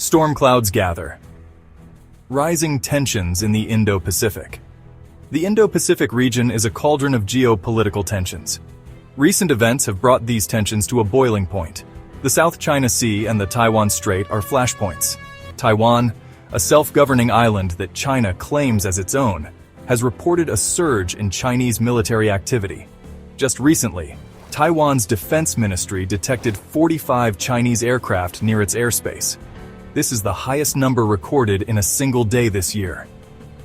Storm clouds gather. Rising tensions in the Indo-Pacific. The Indo-Pacific region is a cauldron of geopolitical tensions. Recent events have brought these tensions to a boiling point. The South China Sea and the Taiwan Strait are flashpoints. Taiwan, a self-governing island that China claims as its own, has reported a surge in Chinese military activity. Just recently, Taiwan's defense ministry detected 45 Chinese aircraft near its airspace. This is the highest number recorded in a single day this year.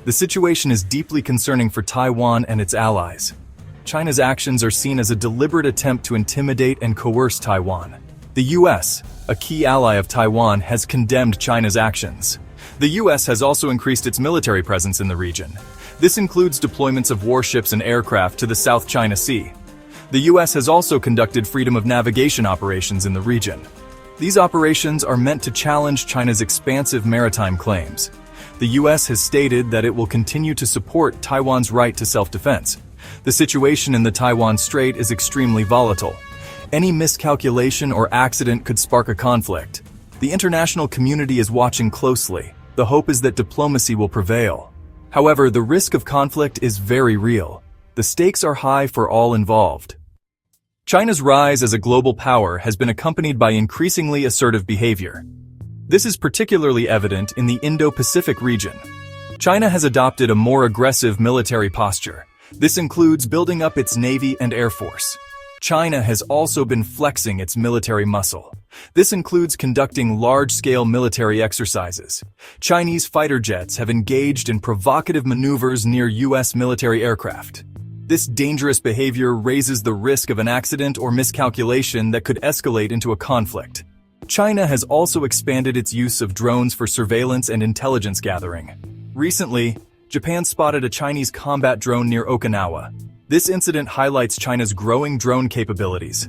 The situation is deeply concerning for Taiwan and its allies. China's actions are seen as a deliberate attempt to intimidate and coerce Taiwan. The U.S., a key ally of Taiwan, has condemned China's actions. The U.S. has also increased its military presence in the region. This includes deployments of warships and aircraft to the South China Sea. The U.S. has also conducted freedom of navigation operations in the region. These operations are meant to challenge China's expansive maritime claims. The U.S. has stated that it will continue to support Taiwan's right to self-defense. The situation in the Taiwan Strait is extremely volatile. Any miscalculation or accident could spark a conflict. The international community is watching closely. The hope is that diplomacy will prevail. However, the risk of conflict is very real. The stakes are high for all involved. China's rise as a global power has been accompanied by increasingly assertive behavior. This is particularly evident in the Indo-Pacific region. China has adopted a more aggressive military posture. This includes building up its navy and air force. China has also been flexing its military muscle. This includes conducting large-scale military exercises. Chinese fighter jets have engaged in provocative maneuvers near U.S. military aircraft. This dangerous behavior raises the risk of an accident or miscalculation that could escalate into a conflict. China has also expanded its use of drones for surveillance and intelligence gathering. Recently, Japan spotted a Chinese combat drone near Okinawa. This incident highlights China's growing drone capabilities.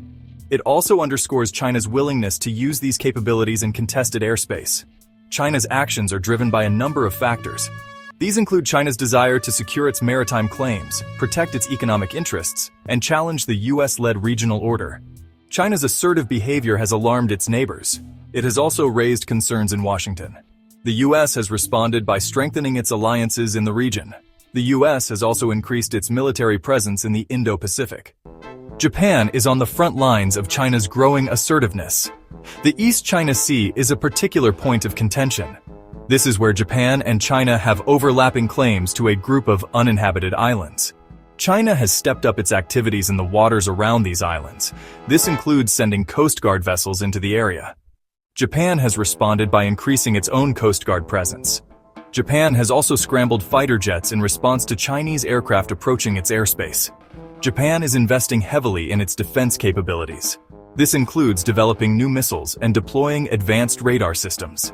It also underscores China's willingness to use these capabilities in contested airspace. China's actions are driven by a number of factors. These include China's desire to secure its maritime claims, protect its economic interests, and challenge the U.S.-led regional order. China's assertive behavior has alarmed its neighbors. It has also raised concerns in Washington. The U.S. has responded by strengthening its alliances in the region. The U.S. has also increased its military presence in the Indo-Pacific. Japan is on the front lines of China's growing assertiveness. The East China Sea is a particular point of contention. This is where Japan and China have overlapping claims to a group of uninhabited islands. China has stepped up its activities in the waters around these islands. This includes sending Coast Guard vessels into the area. Japan has responded by increasing its own Coast Guard presence. Japan has also scrambled fighter jets in response to Chinese aircraft approaching its airspace. Japan is investing heavily in its defense capabilities. This includes developing new missiles and deploying advanced radar systems.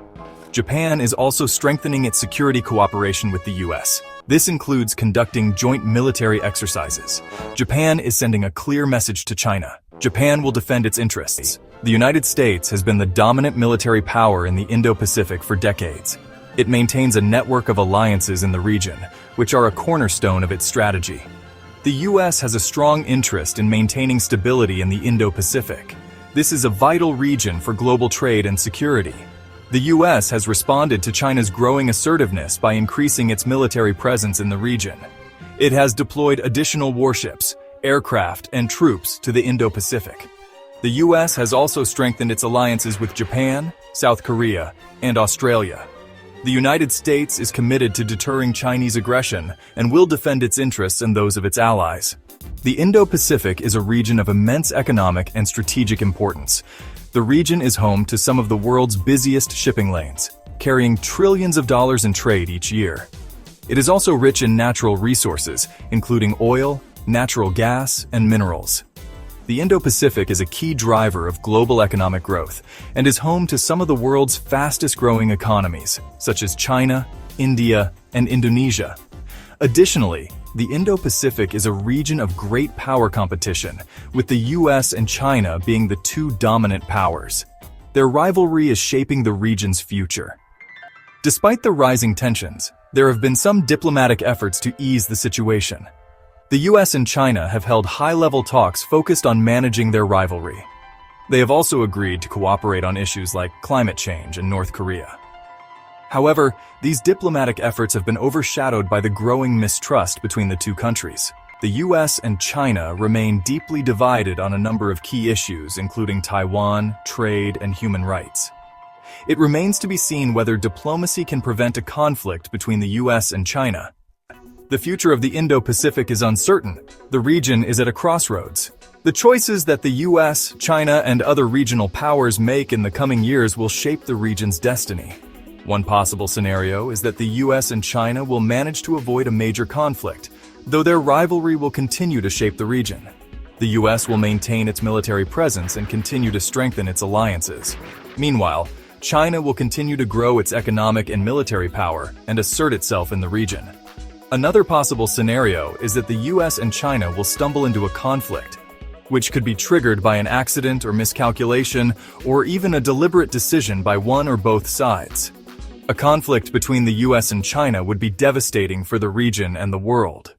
Japan is also strengthening its security cooperation with the U.S. This includes conducting joint military exercises. Japan is sending a clear message to China. Japan will defend its interests. The United States has been the dominant military power in the Indo-Pacific for decades. It maintains a network of alliances in the region, which are a cornerstone of its strategy. The U.S. has a strong interest in maintaining stability in the Indo-Pacific. This is a vital region for global trade and security. The U.S. has responded to China's growing assertiveness by increasing its military presence in the region. It has deployed additional warships, aircraft, and troops to the Indo-Pacific. The U.S. has also strengthened its alliances with Japan, South Korea, and Australia. The United States is committed to deterring Chinese aggression and will defend its interests and those of its allies. The Indo-Pacific is a region of immense economic and strategic importance. The region is home to some of the world's busiest shipping lanes, carrying trillions of dollars in trade each year. It is also rich in natural resources, including oil, natural gas, and minerals. The Indo-Pacific is a key driver of global economic growth and is home to some of the world's fastest-growing economies, such as China, India, and Indonesia. Additionally, the Indo-Pacific is a region of great power competition, with the U.S. and China being the two dominant powers. Their rivalry is shaping the region's future. Despite the rising tensions, there have been some diplomatic efforts to ease the situation. The U.S. and China have held high-level talks focused on managing their rivalry. They have also agreed to cooperate on issues like climate change and North Korea. However, these diplomatic efforts have been overshadowed by the growing mistrust between the two countries. The US and China remain deeply divided on a number of key issues, including Taiwan, trade, and human rights. It remains to be seen whether diplomacy can prevent a conflict between the US and China. The future of the Indo-Pacific is uncertain. The region is at a crossroads. The choices that the US, China, and other regional powers make in the coming years will shape the region's destiny. One possible scenario is that the US and China will manage to avoid a major conflict, though their rivalry will continue to shape the region. The US will maintain its military presence and continue to strengthen its alliances. Meanwhile, China will continue to grow its economic and military power and assert itself in the region. Another possible scenario is that the US and China will stumble into a conflict, which could be triggered by an accident or miscalculation, or even a deliberate decision by one or both sides. A conflict between the US and China would be devastating for the region and the world.